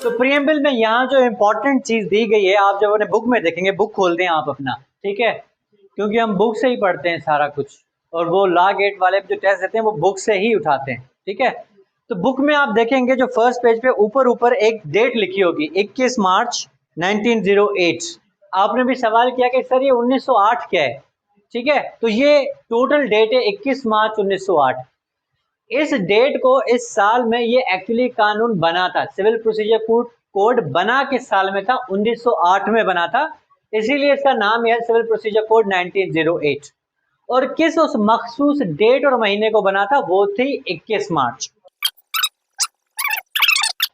तो प्रीएम्बल में यहाँ जो इम्पोर्टेंट चीज दी गई है, आप जब अपने बुक में देखेंगे, बुक खोल दें आप अपना, ठीक है, क्योंकि हम बुक से ही पढ़ते हैं सारा कुछ, और वो लॉ गेट वाले जो टेस्ट देते हैं वो बुक से ही उठाते हैं, ठीक है। तो बुक में आप देखेंगे जो फर्स्ट पेज पे ऊपर ऊपर एक डेट लिखी होगी, 21 मार्च 1908। आपने भी सवाल किया कि सर ये 1908 क्या है, ठीक है, तो ये टोटल डेट है 21 मार्च 1908। इस डेट को, इस साल में ये एक्चुअली कानून बना था, सिविल प्रोसीजर कोड बना किस साल में था? 1908 में बना था, इसीलिए इसका नाम है सिविल प्रोसीजर कोड 1908। और किस उस मखसूस डेट और महीने को बना था? वो थी 21 मार्च।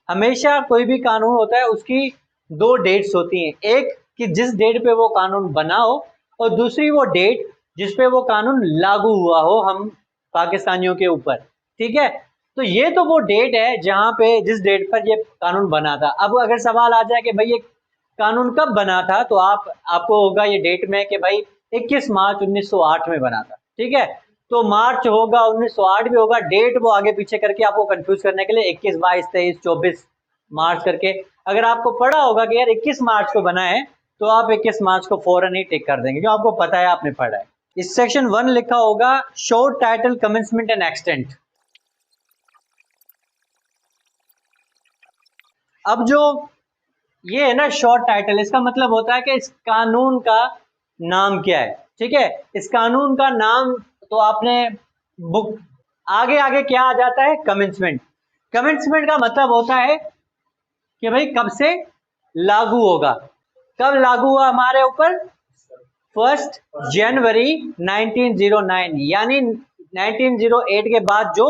हमेशा कोई भी कानून होता है उसकी दो डेट्स होती हैं, एक कि जिस डेट पे वो कानून बना हो, और दूसरी वो डेट जिस पे वो कानून लागू हुआ हो हम पाकिस्तानियों के ऊपर, ठीक है। तो ये तो वो डेट है जहां पे, जिस डेट पर ये कानून बना था। अब अगर सवाल आ जाए कि भाई ये कानून कब बना था, तो आपको होगा ये डेट में कि भाई 21 मार्च 1908 में बना था, ठीक है। तो मार्च होगा, 1908 भी होगा, डेट वो आगे पीछे करके आपको कंफ्यूज करने के लिए 21, 22, 23, 24 मार्च करके, अगर आपको पढ़ा होगा कि यार 21 मार्च को बना है, तो आप 21 मार्च को फौरन ही टिक कर देंगे, क्योंकि आपको पता है, आपने पढ़ा है। इस सेक्शन 1 लिखा होगा short title commencement and extent. अब जो ये है ना शॉर्ट टाइटल, इसका मतलब होता है कि इस कानून का नाम क्या है, ठीक है। इस कानून का नाम तो आपने बुक, आगे आगे क्या आ जाता है? कमेंसमेंट। कमेंसमेंट का मतलब होता है कि भाई कब से लागू होगा। कब लागू हुआ हमारे ऊपर? 1 जनवरी 1909, यानी 1908 के बाद जो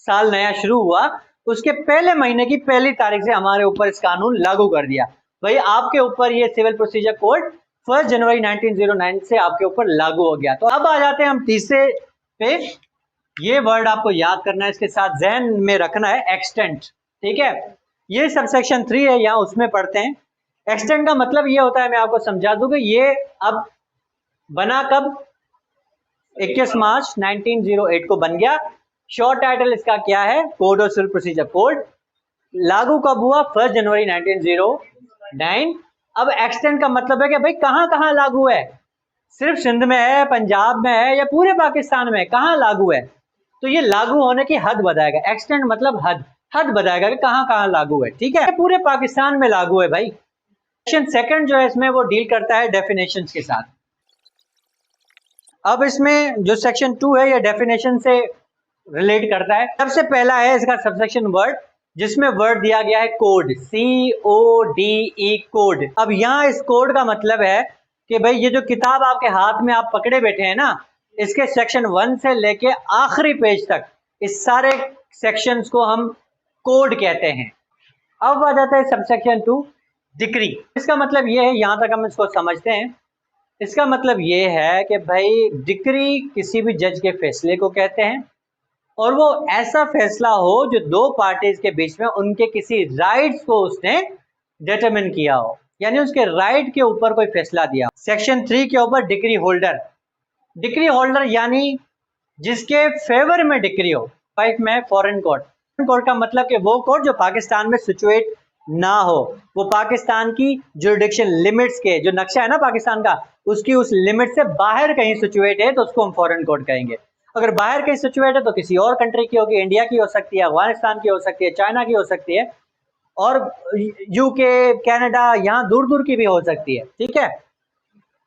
साल नया शुरू हुआ, उसके पहले महीने की पहली तारीख से हमारे ऊपर इस कानून लागू कर दिया। भाई आपके ऊपर ये सिविल प्रोसीजर कोड 1 जनवरी 1909 से आपके ऊपर लागू हो गया। तो अब आ जाते हैं हम तीसरे पे। ये वर्ड आपको याद करना है, इसके साथ जहन में रखना है, एक्सटेंट, ठीक है। ये सबसेक्शन 3 है, यहाँ उसमें पढ़ते हैं। एक्सटेंट का मतलब ये होता है, मैं आपको समझा दूं कि ये अब बना कब? 21 मार्च 1908 को बन गया। शॉर्ट टाइटल इसका क्या है? Code of civil procedure code. लागू कब हुआ? 1 जनवरी 1909। अब एक्सटेंट का मतलब है कि भाई कहां कहां लागू है? सिर्फ सिंध में है, पंजाब में है, या पूरे पाकिस्तान में है? कहां लागू है? तो ये लागू होने की हद बताएगा। एक्सटेंट मतलब हद बताएगा कि कहां कहां लागू है, ठीक है। पूरे पाकिस्तान में लागू है भाई। सेक्शन सेकंड जो है इसमें वो डील करता है डेफिनेशंस के साथ। अब इसमें जो सेक्शन 2 है ये डेफिनेशन से रिलेट करता है। सबसे पहला है इसका सबसेक्शन वर्ड, जिसमें वर्ड दिया गया है कोड, CODE, कोड। अब यहाँ इस कोड का मतलब है कि भाई ये जो किताब आपके हाथ में आप पकड़े बैठे हैं ना, इसके सेक्शन 1 से लेके आखिरी पेज तक इस सारे सेक्शंस को हम कोड कहते हैं। अब आ जाता है सबसेक्शन 2, डिक्री। इसका मतलब ये है, यहां तक हम इसको समझते हैं, इसका मतलब ये है कि भाई डिक्री किसी भी जज के फैसले को कहते हैं, और वो ऐसा फैसला हो जो दो पार्टीज के बीच में उनके किसी राइट्स को उसने डिटरमिन किया हो, यानी उसके राइट के ऊपर कोई फैसला दिया। सेक्शन 3 के ऊपर डिक्री होल्डर। डिक्री होल्डर यानी जिसके फेवर में डिक्री हो। 5 में फॉरेन कोर्ट। फॉरेन कोर्ट का मतलब कि वो कोर्ट जो पाकिस्तान में सिचुएट ना हो, वो पाकिस्तान की जुरिडिक्शन लिमिट्स के, जो नक्शा है ना पाकिस्तान का, उसकी उस लिमिट से बाहर कहीं सिचुएट है तो उसको हम फॉरेन कोर्ट कहेंगे। अगर बाहर कहीं सिचुएट है तो किसी और कंट्री की होगी, इंडिया की हो सकती है, अफगानिस्तान की हो सकती है, चाइना की हो सकती है, और यूके, कनाडा, यहाँ दूर दूर की भी हो सकती है, ठीक है।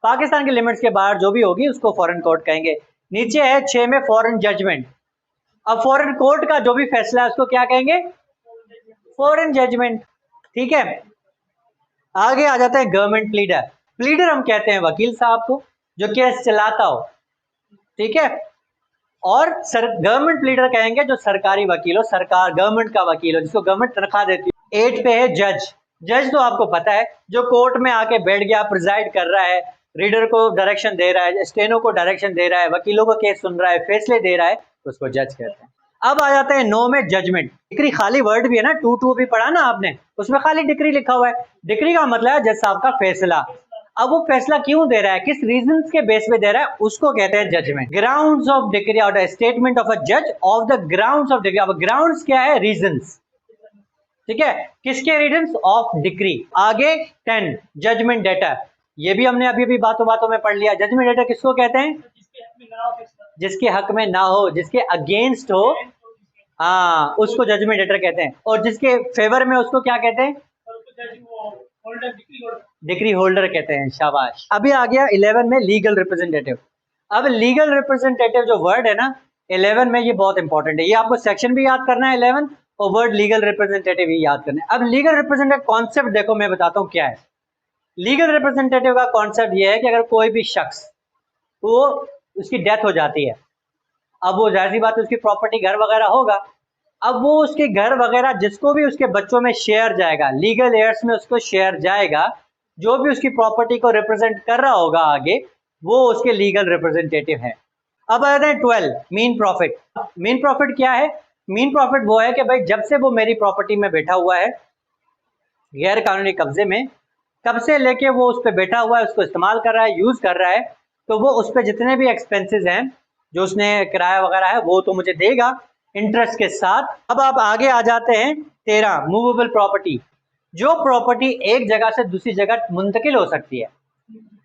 पाकिस्तान के लिमिट्स के बाहर जो भी होगी उसको फॉरेन कोर्ट कहेंगे। नीचे है 6 में फॉरेन जजमेंट। अब फॉरेन कोर्ट का जो भी फैसला है उसको क्या कहेंगे? फॉरेन जजमेंट, ठीक है। आगे आ जाता है गवर्नमेंट प्लीडर। प्लीडर हम कहते हैं वकील साहब को जो केस चलाता हो, ठीक है। और गवर्नमेंट प्लीडर कहेंगे जो सरकारी वकील हो, सरकार गवर्नमेंट का वकील हो, जिसको गवर्नमेंट तनख्वाह देती है। 8 पे है जज। जज तो आपको पता है, जो कोर्ट में आके बैठ गया, प्रिजाइड कर रहा है, रीडर को डायरेक्शन दे रहा है, स्टेनो को डायरेक्शन दे रहा है, वकीलों को केस सुन रहा है, फैसले दे रहा है, तो उसको जज कहते हैं। अब आ जाता है 9 में जजमेंट। डिक्री खाली वर्ड भी है ना, 2 भी पढ़ा ना आपने, उसमें खाली डिक्री लिखा हुआ है। डिक्री का मतलब है जज साहब का फैसला। अब वो फैसला क्यों दे रहा है, किस रीजंस के बेस पे दे रहा है, उसको कहते हैं जजमेंट। ग्राउंड्स ऑफ डिक्री और स्टेटमेंट ऑफ अ जज of the grounds of decree. अब ग्राउंड्स क्या है, रीजंस, ठीक है, किसके रीजंस, ऑफ डिक्री। आगे 10 जजमेंट डेटर, ये भी हमने अभी भी बातों बातों में पढ़ लिया। जजमेंट डेटर किसको कहते हैं, जिसके हक में ना हो, जिसके अगेंस्ट हो, हाँ, उसको जजमेंट डेटर कहते हैं। और जिसके फेवर में, उसको क्या कहते हैं, डिक्री होल्डर कहते हैं। शाबाश। अभी आ गया 11 में लीगल रिप्रेजेंटेटिव। अब लीगल रिप्रेजेंटेटिव जो वर्ड है ना 11 में, ये बहुत इंपॉर्टेंट है, ये आपको सेक्शन भी याद करना है 11 और वर्ड लीगल रिप्रेजेंटेटिव ही याद करना है। अब लीगल रिप्रेजेंटेटिव कॉन्सेप्ट देखो, मैं बताता हूँ क्या है। लीगल रिप्रेजेंटेटिव का कॉन्सेप्ट ये है कि अगर कोई भी शख्स वो उसकी डेथ हो जाती है, अब वो जाहिर सी बात है उसकी प्रॉपर्टी घर वगैरह होगा, अब वो उसके घर वगैरह जिसको भी उसके बच्चों में शेयर जाएगा, लीगल एयर्स में उसको शेयर जाएगा, जो भी उसकी प्रॉपर्टी को रिप्रेजेंट कर रहा होगा आगे, वो उसके लीगल रिप्रेजेंटेटिव है। अब आते हैं 12 मीन प्रॉफिट। मीन प्रॉफिट क्या है, मीन प्रॉफिट वो है कि भाई जब से वो मेरी प्रॉपर्टी में बैठा हुआ है गैर कानूनी कब्जे में, कब से लेके वो उस पर बैठा हुआ है, उसको इस्तेमाल कर रहा है, यूज कर रहा है, तो वो उस पर जितने भी एक्सपेंसेस हैं जो उसने किराया वगैरह है वो तो मुझे देगा इंटरेस्ट के साथ। अब आप आगे आ जाते हैं 13 मूवेबल प्रॉपर्टी, जो प्रॉपर्टी एक जगह से दूसरी जगह मुंतकिल हो सकती है।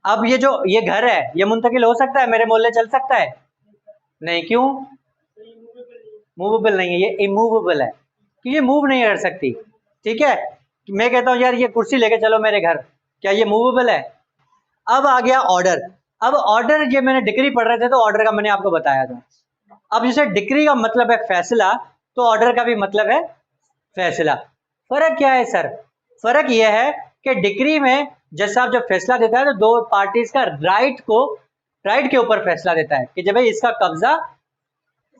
अब ये जो ये घर है ये मुंतकिल हो सकता है, मेरे मोहल्ले चल सकता है, नहीं, क्यों, मूवेबल नहीं है, ये इमूवेबल है कि ये मूव नहीं कर सकती। ठीक है, मैं कहता हूँ यार ये कुर्सी लेके चलो मेरे घर, क्या ये मूवेबल है। अब आ गया ऑर्डर। अब ऑर्डर, ये मैंने डिक्री पढ़ रहे थे तो ऑर्डर का मैंने आपको बताया था। अब जैसे डिक्री का मतलब है फैसला, तो ऑर्डर का भी मतलब है फैसला। फर्क क्या है सर, फर्क यह है कि डिक्री में जज साहब जब फैसला देता है तो दो पार्टीज का राइट के ऊपर फैसला देता है कि जब भाई इसका कब्जा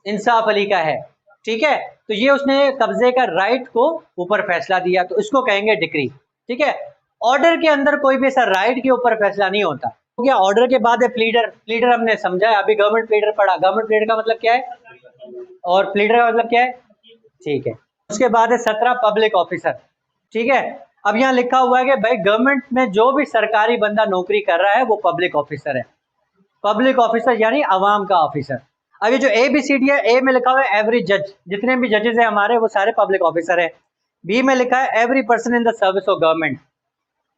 इंसाफ अली का है, ठीक है, तो ये उसने कब्जे का राइट को ऊपर फैसला दिया, तो इसको कहेंगे डिक्री। ठीक है, ऑर्डर के अंदर कोई भी ऐसा राइट के ऊपर फैसला नहीं होता। तो क्या ऑर्डर के बाद है प्लीडर। प्लीडर हमने समझा है, अभी गवर्नमेंट प्लीडर पढ़ा, गवर्नमेंट प्लीडर का मतलब क्या है और प्लीडर का मतलब क्या है, ठीक है। उसके बाद है 17 पब्लिक ऑफिसर। ठीक है, अब यहाँ लिखा हुआ है कि भाई गवर्नमेंट में जो भी सरकारी बंदा नौकरी कर रहा है वो पब्लिक ऑफिसर है। पब्लिक ऑफिसर यानी अवाम का ऑफिसर। अब ये जो ABCD है, ए में लिखा हुआ है एवरी जज, जितने भी जजेस हैं हमारे वो सारे पब्लिक ऑफिसर है। बी में लिखा है every person in the service of government.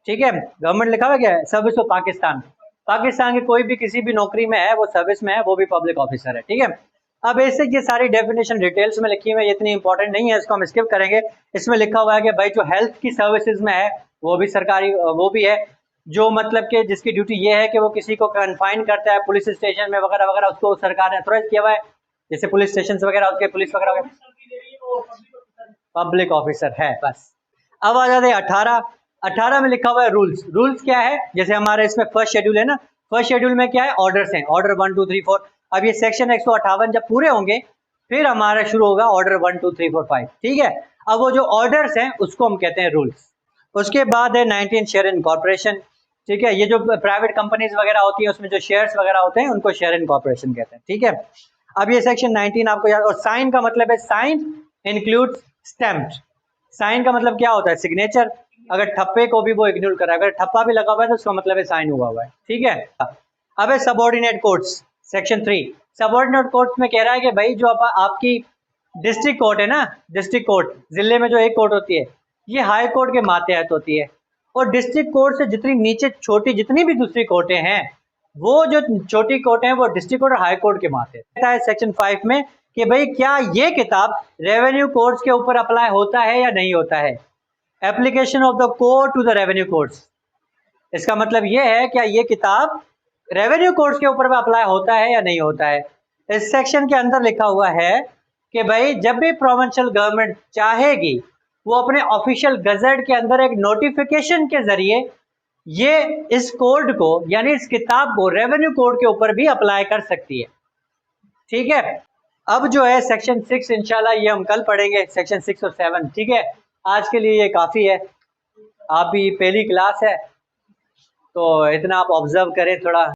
ठीक है, गवर्नमेंट लिखा हुआ क्या है, सर्विस ऑफ पाकिस्तान, पाकिस्तान की कोई भी किसी भी नौकरी में है, वो सर्विस में है, वो भी पब्लिक ऑफिसर है। ठीक है, अब ऐसे ये सारी डेफिनेशन डिटेल्स में लिखी हुई है, इतनी इंपॉर्टेंट नहीं है, इसको हम स्किप करेंगे। इसमें लिखा हुआ है कि भाई जो हेल्थ की सर्विसेज में है वो भी सरकारी, वो भी है, जो मतलब कि जिसकी ड्यूटी ये है कि वो किसी को कन्फाइन करता है पुलिस स्टेशन में वगैरह वगैरह, उसको सरकार ने अथोराइज किया हुआ है, जैसे पुलिस स्टेशन वगैरह, उसके पुलिस वगैरह पब्लिक ऑफिसर है। बस अब आ जाते हैं 18 में लिखा हुआ है रूल्स। रूल्स क्या है, जैसे हमारे इसमें फर्स्ट शेड्यूल है ना, फर्स्ट शेड्यूल में क्या है, ऑर्डर्स हैं, ऑर्डर 1 2 3 4। अब ये सेक्शन 158 जब पूरे होंगे फिर हमारा शुरू होगा ऑर्डर 1 2 3 4 5। ठीक है, अब वो जो ऑर्डर्स हैं उसको हम कहते हैं रूल्स। उसके बाद है 19 शेयर इन कॉर्पोरेशन। ठीक है, ये जो प्राइवेट कंपनीज वगैरह होती है उसमें जो शेयर्स वगैरह होते हैं उनको शेयर इन कॉर्पोरेशन कहते हैं। ठीक है, अब ये सेक्शन 19 आपको याद। और साइन का मतलब है, साइन इंक्लूड स्टैम्प्ड। साइन का मतलब क्या होता है, सिग्नेचर। अगर ठप्पे को भी वो इग्नोर कर रहा है, अगर ठप्पा भी लगा हुआ है तो उसका मतलब है साइन हुआ हुआ है। ठीक है, अब है subordinate courts, section 3। Subordinate courts में कह रहा है कि भाई जो आपकी डिस्ट्रिक्ट कोर्ट है ना, डिस्ट्रिक्ट कोर्ट, जिले में जो एक कोर्ट होती है ये हाई कोर्ट के मातहत होती है, और डिस्ट्रिक्ट कोर्ट से जितनी नीचे छोटी जितनी भी दूसरी कोर्टें हैं वो जो छोटी कोर्ट हैं वो डिस्ट्रिक्ट कोर्ट और हाई कोर्ट के मातहत है। सेक्शन 5 में कि भाई क्या ये किताब रेवेन्यू कोर्ट्स के ऊपर अप्लाई होता है या नहीं होता है। Application of the code to the revenue courts, इसका मतलब ये है क्या ये किताब रेवेन्यू कोर्ट्स के ऊपर अप्लाई होता है या नहीं होता है। इस सेक्शन के अंदर लिखा हुआ है कि भाई जब भी प्रोविंशियल गवर्नमेंट चाहेगी वो अपने ऑफिशियल गजेट के अंदर एक नोटिफिकेशन के जरिए ये इस कोड को यानी इस किताब को रेवेन्यू कोड के ऊपर भी अप्लाई कर सकती है। ठीक है, अब जो है सेक्शन 6 इंशाल्लाह ये हम कल पढ़ेंगे, सेक्शन 6 और 7। ठीक है, आज के लिए ये काफ़ी है, आप ही पहली क्लास है तो इतना आप ऑब्जर्व करें थोड़ा।